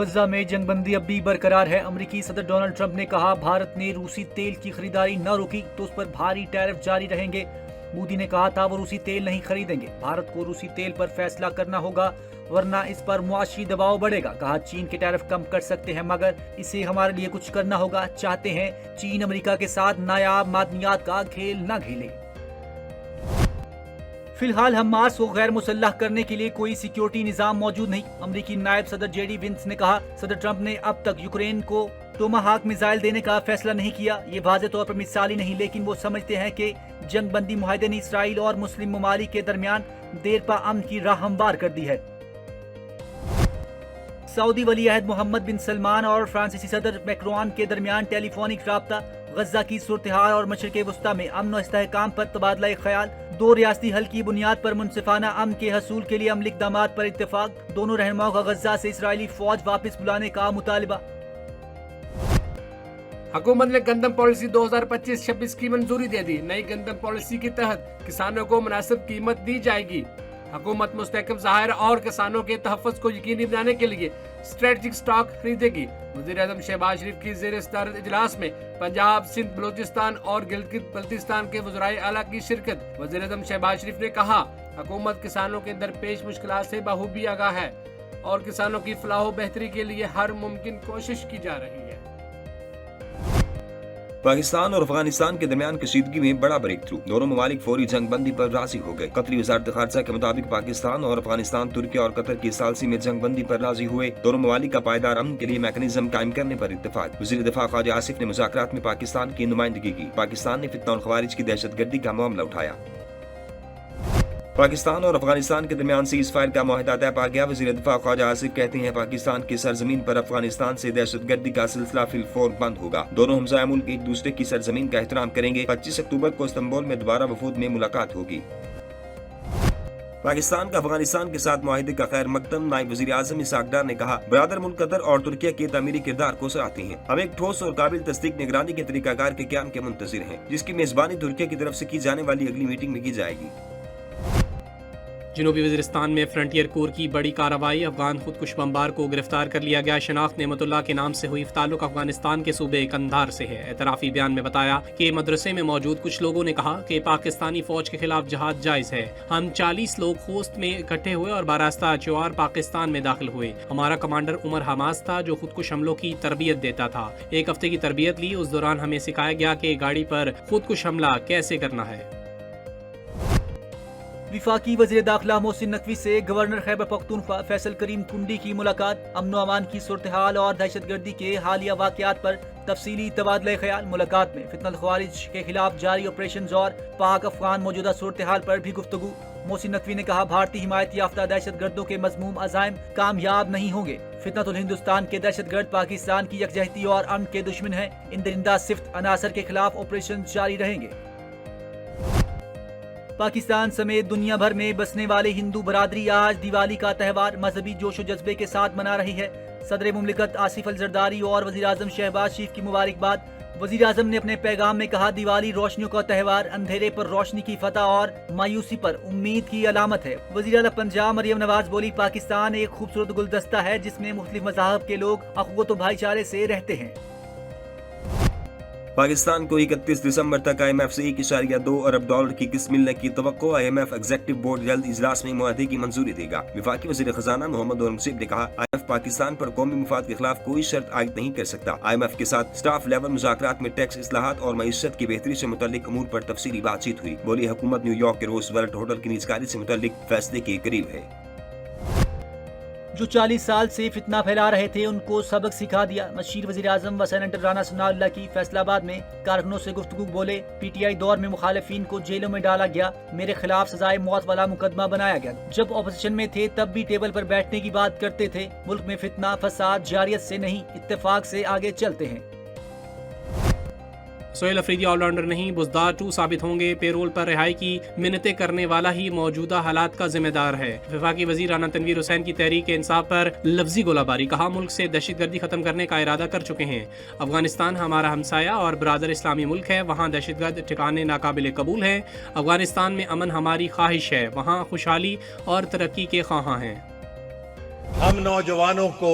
غزہ میں جنگ بندی اب بھی برقرار ہے۔ امریکی صدر ڈونلڈ ٹرمپ نے کہا بھارت نے روسی تیل کی خریداری نہ روکی تو اس پر بھاری ٹیرف جاری رہیں گے۔ مودی نے کہا تھا وہ روسی تیل نہیں خریدیں گے، بھارت کو روسی تیل پر فیصلہ کرنا ہوگا ورنہ اس پر معاشی دباؤ بڑھے گا۔ کہا چین کے ٹیرف کم کر سکتے ہیں مگر اسے ہمارے لیے کچھ کرنا ہوگا۔ چاہتے ہیں چین امریکہ کے ساتھ نایاب معدنیات کا کھیل نہ کھیلے۔ فی الحال حماس کو غیر مسلح کرنے کے لیے کوئی سیکیورٹی نظام موجود نہیں۔ امریکی نائب صدر جے ڈی وینس نے کہا صدر ٹرمپ نے اب تک یوکرین کو ٹوماہاک میزائل دینے کا فیصلہ نہیں کیا۔ یہ واضح طور پر مثالی نہیں لیکن وہ سمجھتے ہیں کہ جنگ بندی معاہدے نے اسرائیل اور مسلم ممالک کے درمیان دیر پا امن کی راہ ہموار کر دی ہے۔ سعودی ولی عہد محمد بن سلمان اور فرانسیسی صدر میکرون کے درمیان ٹیلی فونک رابطہ، غزہ کی صورتحال اور مشرق وسطی میں امن و استحکام پر تبادلہ خیال، دو ریاستی حل کی بنیاد پر منصفانہ امن کے حصول کے لیے عملی اقدامات پر اتفاق، دونوں رہنماؤں کا غزہ سے اسرائیلی فوج واپس بلانے کا مطالبہ۔ حکومت نے گندم پالیسی 2025-26 کی منظوری دے دی۔ نئی گندم پالیسی کے تحت کسانوں کو مناسب قیمت دی جائے گی۔ حکومت مستحکم ذخائر اور کسانوں کے تحفظ کو یقینی بنانے کے لیے اسٹریٹجک سٹاک خریدے گی۔ وزیر اعظم شہباز شریف کی زیر صدارت اجلاس میں پنجاب، سندھ، بلوچستان اور گلگت بلتستان کے وزرائے اعلیٰ کی شرکت۔ وزیر اعظم شہباز شریف نے کہا حکومت کسانوں کے درپیش مشکلات سے بخوبی آگاہ ہے اور کسانوں کی فلاح و بہتری کے لیے ہر ممکن کوشش کی جا رہی ہے۔ پاکستان اور افغانستان کے درمیان کشیدگی میں بڑا بریک تھرو، دونوں ممالک فوری جنگ بندی پر راضی ہو گئے۔ قطری وزارت خارجہ کے مطابق پاکستان اور افغانستان ترکیہ اور قطر کی ثالثی میں جنگ بندی پر راضی ہوئے۔ دونوں ممالک کا پائیدار امن کے لیے میکانزم قائم کرنے پر اتفاق۔ وزیر دفاع خواجہ آصف نے مذاکرات میں پاکستان کی نمائندگی کی۔ پاکستان نے فتنہ الخوارج کی دہشت گردی کا معاملہ اٹھایا۔ پاکستان اور افغانستان کے درمیان سیز فائر کا معاہدہ طے پا گیا۔ وزیر دفاع خواجہ آصف کہتے ہیں پاکستان کی سرزمین پر افغانستان سے دہشت گردی کا سلسلہ فی الفور بند ہوگا۔ دونوں ہمسایہ ملک ایک دوسرے کی سرزمین کا احترام کریں گے۔ 25 اکتوبر کو استنبول میں دوبارہ وفود میں ملاقات ہوگی۔ پاکستان کا افغانستان کے ساتھ معاہدے کا خیر مقدم، نائب وزیر اعظم اسحاق ڈار نے کہا برادر ملک قطر اور ترکیہ کے تعمیری کردار کو سراہتے ہیں۔ ہم ایک ٹھوس اور قابل تصدیق نگرانی کے طریقہ کار کے قیام کے منتظر ہیں جس کی میزبانی ترکیہ کی طرف سے کی جانے والی اگلی میٹنگ میں کی جائے گی۔ جنوبی وزیرستان میں فرنٹیئر کور کی بڑی کارروائی، افغان خودکش بمبار کو گرفتار کر لیا گیا۔ شناخت نعمت اللہ کے نام سے ہوئی، تعلق افغانستان کے صوبے قندھار سے ہے۔ اعترافی بیان میں بتایا کہ مدرسے میں موجود کچھ لوگوں نے کہا کہ پاکستانی فوج کے خلاف جہاد جائز ہے۔ ہم 40 لوگ خوست میں اکٹھے ہوئے اور باراستہ چوار پاکستان میں داخل ہوئے۔ ہمارا کمانڈر عمر حماس تھا جو خودکش حملوں کی تربیت دیتا تھا۔ 1 ہفتے کی تربیت لی، اس دوران ہمیں سکھایا گیا کہ گاڑی پر خودکش حملہ کیسے کرنا ہے۔ وفاقی وزیر داخلہ محسن نقوی سے گورنر خیبر پختونخوا فیصل کریم کنڈی کی ملاقات، امن و امان کی صورتحال اور دہشت گردی کے حالیہ واقعات پر تفصیلی تبادلہ خیال۔ ملاقات میں فتنہ الخوارج کے خلاف جاری آپریشنز اور پاک افغان موجودہ صورتحال پر بھی گفتگو۔ محسن نقوی نے کہا بھارتی حمایت یافتہ دہشت گردوں کے مذموم عزائم کامیاب نہیں ہوں گے۔ فتنۃ الہندوستان کے دہشت گرد پاکستان کی یکجہتی اور امن کے دشمن ہیں۔ ان درندہ صفت عناصر کے خلاف آپریشن جاری رہیں گے۔ پاکستان سمیت دنیا بھر میں بسنے والے ہندو برادری آج دیوالی کا تہوار مذہبی جوش و جذبے کے ساتھ منا رہی ہے۔ صدر مملکت آصف الزرداری اور وزیر اعظم شہباز شریف کی مبارکباد۔ وزیر اعظم نے اپنے پیغام میں کہا دیوالی روشنیوں کا تہوار، اندھیرے پر روشنی کی فتح اور مایوسی پر امید کی علامت ہے۔ وزیر اعلیٰ پنجاب مریم نواز بولی پاکستان ایک خوبصورت گلدستہ ہے جس میں مختلف مذاہب کے لوگ اخوت و بھائی چارے سے رہتے ہیں۔ پاکستان کو 31 دسمبر تک آئی ایم ایف سے $1.2 ارب کی قسط ملنے کی توقع۔ I M F executive board جلد اجلاس میں معاہدے کی منظوری دے گا۔ وفاقی وزیر خزانہ محمد اورنگزیب نے کہا آئی ایم ایف پاکستان پر قومی مفاد کے خلاف کوئی شرط عائد نہیں کر سکتا۔ آئی ایم ایف کے ساتھ سٹاف لیول مذاکرات میں ٹیکس اصلاحات اور معیشت کی بہتری سے متعلق امور پر تفصیلی بات چیت ہوئی۔ بولی حکومت نیو یارک کے روز ویلٹ ہوٹل کی نیجکاری سے متعلق فیصلے کے قریب ہے۔ جو 40 سال سے فتنہ پھیلا رہے تھے ان کو سبق سکھا دیا، مشیر وزیر اعظم و سینیٹر رانا ثناء اللہ کی فیصل آباد میں کارکنوں سے گفتگو۔ بولے پی ٹی آئی دور میں مخالفین کو جیلوں میں ڈالا گیا، میرے خلاف سزائے موت والا مقدمہ بنایا گیا۔ جب اپوزیشن میں تھے تب بھی ٹیبل پر بیٹھنے کی بات کرتے تھے۔ ملک میں فتنہ فساد جاریت سے نہیں اتفاق سے آگے چلتے ہیں۔ سہیل افریدی آل راؤنڈر نہیں، بزدار 2 ثابت ہوں گے۔ پیرول پر رہائی کی منتیں کرنے والا ہی موجودہ حالات کا ذمہ دار ہے۔ وفاقی وزیر رانا تنویر حسین کی تحریک انصاف پر لفظی گولہ باری، کہا ملک سے دہشت گردی ختم کرنے کا ارادہ کر چکے ہیں۔ افغانستان ہمارا ہمسایہ اور برادر اسلامی ملک ہے، وہاں دہشت گرد ٹھکانے ناقابل قبول ہیں۔ افغانستان میں امن ہماری خواہش ہے، وہاں خوشحالی اور ترقی کے خواہاں ہیں۔ ہم نوجوانوں کو